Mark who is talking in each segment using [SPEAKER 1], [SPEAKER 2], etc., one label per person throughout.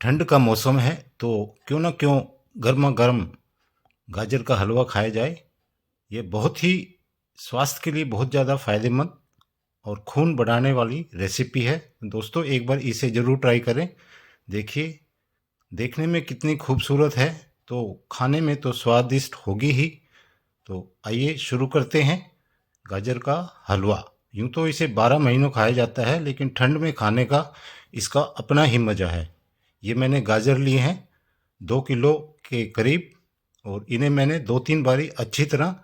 [SPEAKER 1] ठंड का मौसम है तो क्यों ना क्यों गर्मा गर्म गाजर का हलवा खाया जाए। ये बहुत ही स्वास्थ्य के लिए बहुत ज़्यादा फायदेमंद और खून बढ़ाने वाली रेसिपी है। दोस्तों एक बार इसे ज़रूर ट्राई करें। देखिए देखने में कितनी खूबसूरत है तो खाने में तो स्वादिष्ट होगी ही। तो आइए शुरू करते हैं। गाजर का हलवा यूं तो इसे 12 महीनों खाया जाता है, लेकिन ठंड में खाने का इसका अपना ही मज़ा है। ये मैंने गाजर लिए हैं 2 किलो के करीब, और इन्हें मैंने 2-3 बारी अच्छी तरह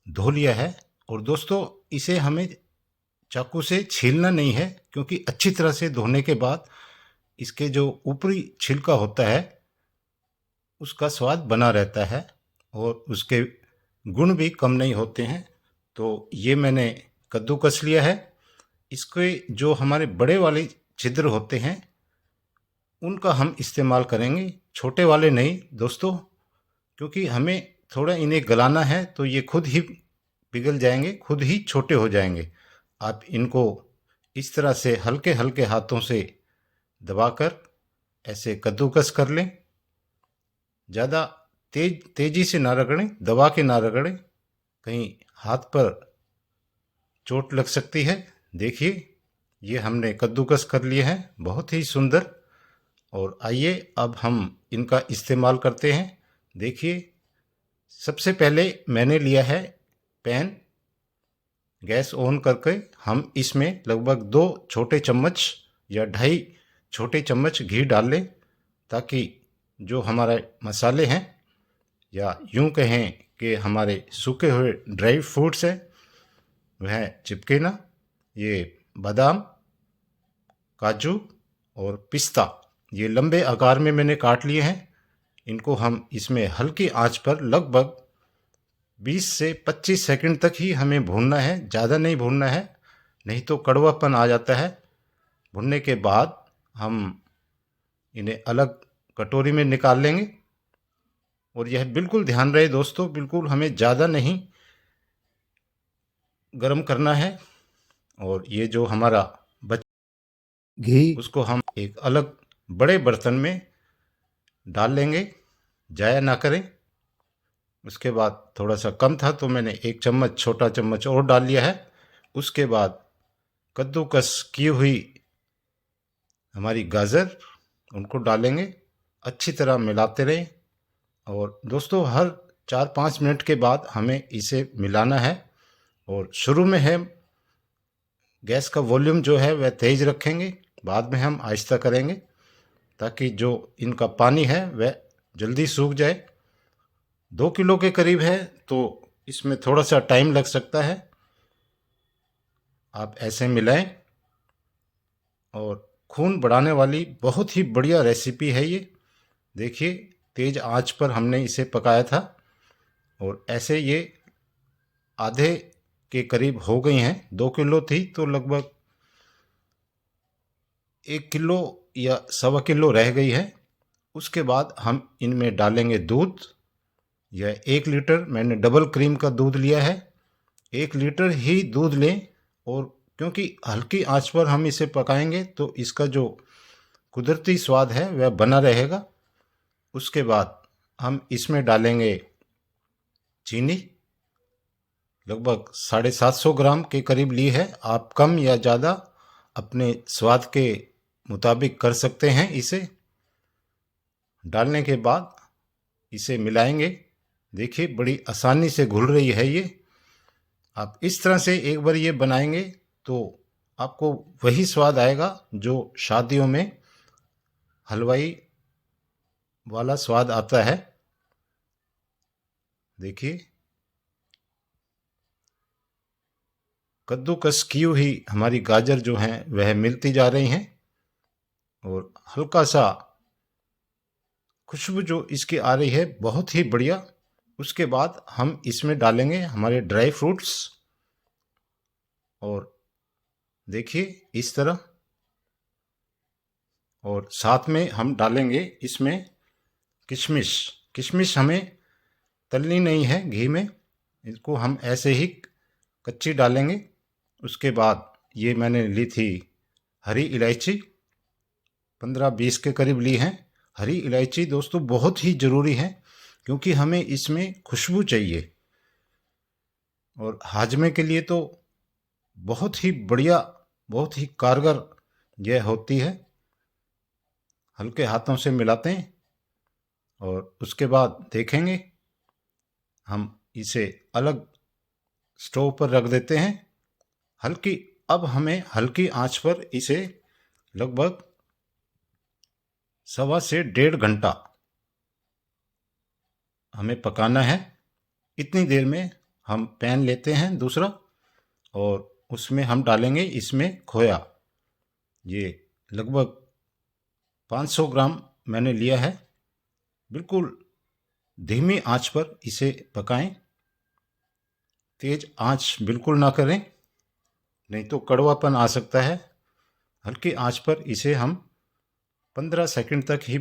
[SPEAKER 1] धो लिया है। और दोस्तों इसे हमें चाकू से छीलना नहीं है, क्योंकि अच्छी तरह से धोने के बाद इसके जो ऊपरी छिलका होता है उसका स्वाद बना रहता है और उसके गुण भी कम नहीं होते हैं। तो ये मैंने कद्दूकस लिया है। इसके जो हमारे बड़े वाले छिद्र होते हैं उनका हम इस्तेमाल करेंगे, छोटे वाले नहीं दोस्तों, क्योंकि हमें थोड़ा इन्हें गलाना है तो ये खुद ही पिघल जाएंगे, खुद ही छोटे हो जाएंगे। आप इनको इस तरह से हल्के हल्के हाथों से दबाकर ऐसे कद्दूकस कर लें। ज़्यादा तेजी से ना रगड़ें, दबा के ना रगड़ें, कहीं हाथ पर चोट लग सकती है। देखिए ये हमने कद्दूकस कर लिए हैं, बहुत ही सुंदर। और आइए अब हम इनका इस्तेमाल करते हैं। देखिए सबसे पहले मैंने लिया है पैन। गैस ऑन करके हम इसमें लगभग 2 छोटे चम्मच या 2.5 छोटे चम्मच घी डाल लें, ताकि जो हमारे मसाले हैं या यूं कहें कि हमारे सूखे हुए ड्राई फ्रूट्स हैं वह चिपके ना। ये बादाम, काजू और पिस्ता ये लंबे आकार में मैंने काट लिए हैं। इनको हम इसमें हल्की आंच पर लगभग 20 से 25 सेकंड तक ही हमें भूनना है, ज़्यादा नहीं भूनना है, नहीं तो कड़वापन आ जाता है। भुनने के बाद हम इन्हें अलग कटोरी में निकाल लेंगे। और यह बिल्कुल ध्यान रहे दोस्तों, बिल्कुल हमें ज़्यादा नहीं गरम करना है। और ये जो हमारा घी उसको हम एक अलग बड़े बर्तन में डाल लेंगे, जाया ना करें। उसके बाद थोड़ा सा कम था तो मैंने 1 चम्मच, छोटा चम्मच और डाल लिया है। उसके बाद कद्दूकस की हुई हमारी गाजर उनको डालेंगे, अच्छी तरह मिलाते रहें। और दोस्तों हर 4-5 मिनट के बाद हमें इसे मिलाना है। और शुरू में है गैस का वॉल्यूम जो है वह तेज रखेंगे, बाद में हम आहिस्ता करेंगे, ताकि जो इनका पानी है वह जल्दी सूख जाए। 2 किलो के करीब है तो इसमें थोड़ा सा टाइम लग सकता है। आप ऐसे मिलाएं। और खून बढ़ाने वाली बहुत ही बढ़िया रेसिपी है ये। देखिए तेज आंच पर हमने इसे पकाया था और ऐसे ये आधे के करीब हो गई हैं। 2 किलो थी तो लगभग 1 किलो या 1.25 किलो रह गई है। उसके बाद हम इनमें डालेंगे दूध। यह 1 लीटर मैंने डबल क्रीम का दूध लिया है। 1 लीटर ही दूध लें, और क्योंकि हल्की आंच पर हम इसे पकाएंगे तो इसका जो कुदरती स्वाद है वह बना रहेगा। उसके बाद हम इसमें डालेंगे चीनी, लगभग 750 ग्राम के करीब ली है। आप कम या ज़्यादा अपने स्वाद के मुताबिक कर सकते हैं। इसे डालने के बाद इसे मिलाएंगे। देखिए बड़ी आसानी से घुल रही है ये। आप इस तरह से एक बार ये बनाएंगे तो आपको वही स्वाद आएगा जो शादियों में हलवाई वाला स्वाद आता है। देखिए कद्दूकस की हुई हमारी गाजर जो हैं वह मिलती जा रही हैं, और हल्का सा खुशबू जो इसकी आ रही है बहुत ही बढ़िया। उसके बाद हम इसमें डालेंगे हमारे ड्राई फ्रूट्स, और देखिए इस तरह। और साथ में हम डालेंगे इसमें किशमिश। किशमिश हमें तलनी नहीं है घी में, इसको हम ऐसे ही कच्ची डालेंगे। उसके बाद ये मैंने ली थी हरी इलायची, 15-20 के करीब ली हैं। हरी इलायची दोस्तों बहुत ही ज़रूरी है, क्योंकि हमें इसमें खुशबू चाहिए और हाजमे के लिए तो बहुत ही बढ़िया, बहुत ही कारगर यह होती है। हल्के हाथों से मिलाते हैं और उसके बाद देखेंगे हम इसे अलग स्टोव पर रख देते हैं हल्की। अब हमें हल्की आंच पर इसे लगभग 1.25 से 1.5 घंटा हमें पकाना है। इतनी देर में हम पैन लेते हैं दूसरा और उसमें हम डालेंगे इसमें खोया। ये लगभग 500 ग्राम मैंने लिया है। बिल्कुल धीमी आंच पर इसे पकाएं, तेज आंच बिल्कुल ना करें, नहीं तो कड़वापन आ सकता है। हल्की आंच पर इसे हम 15 सेकंड तक ही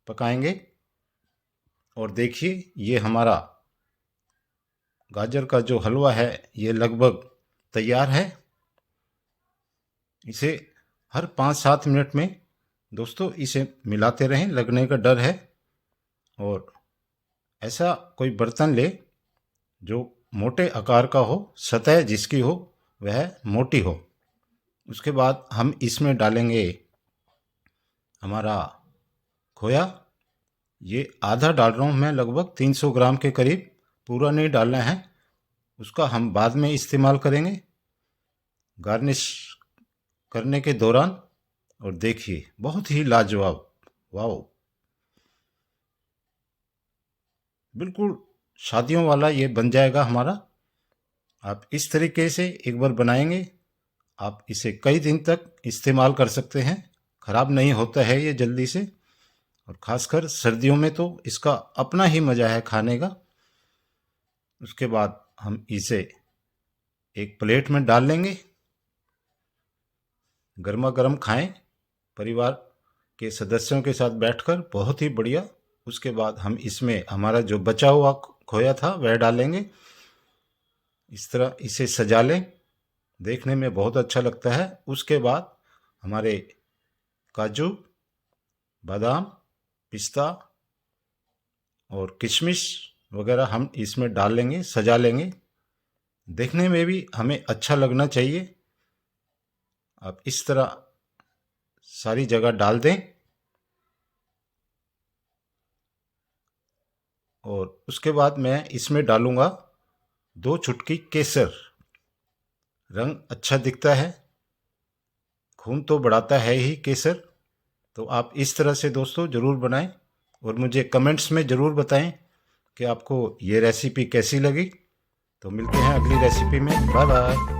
[SPEAKER 1] पकाएंगे। और देखिए ये हमारा गाजर का जो हलवा है ये लगभग तैयार है। इसे हर 5-7 मिनट में दोस्तों इसे मिलाते रहें, लगने का डर है। और ऐसा कोई बर्तन ले जो मोटे आकार का हो, सतह जिसकी हो वह मोटी हो। उसके बाद हम इसमें डालेंगे हमारा खोया। ये आधा डाल रहा हूँ मैं, लगभग 300 ग्राम के करीब, पूरा नहीं डालना है, उसका हम बाद में इस्तेमाल करेंगे गार्निश करने के दौरान। और देखिए बहुत ही लाजवाब, वाओ, बिल्कुल शादियों वाला ये बन जाएगा हमारा। आप इस तरीके से एक बार बनाएंगे, आप इसे कई दिन तक इस्तेमाल कर सकते हैं, ख़राब नहीं होता है ये जल्दी से। और ख़ासकर सर्दियों में तो इसका अपना ही मज़ा है खाने का। उसके बाद हम इसे एक प्लेट में डाल लेंगे, गर्मा गर्म खाएं परिवार के सदस्यों के साथ बैठकर, बहुत ही बढ़िया। उसके बाद हम इसमें हमारा जो बचा हुआ खोया था वह डालेंगे। इस तरह इसे सजा लें, देखने में बहुत अच्छा लगता है। उसके बाद हमारे काजू, बादाम, पिस्ता और किशमिश वगैरह हम इसमें डाल लेंगे, सजा लेंगे। देखने में भी हमें अच्छा लगना चाहिए। आप इस तरह सारी जगह डाल दें और उसके बाद मैं इसमें डालूंगा 2 चुटकी केसर। रंग अच्छा दिखता है, खून तो बढ़ाता है ही केसर। तो आप इस तरह से दोस्तों ज़रूर बनाएं और मुझे कमेंट्स में ज़रूर बताएं कि आपको ये रेसिपी कैसी लगी। तो मिलते हैं अगली रेसिपी में, बाय बाय।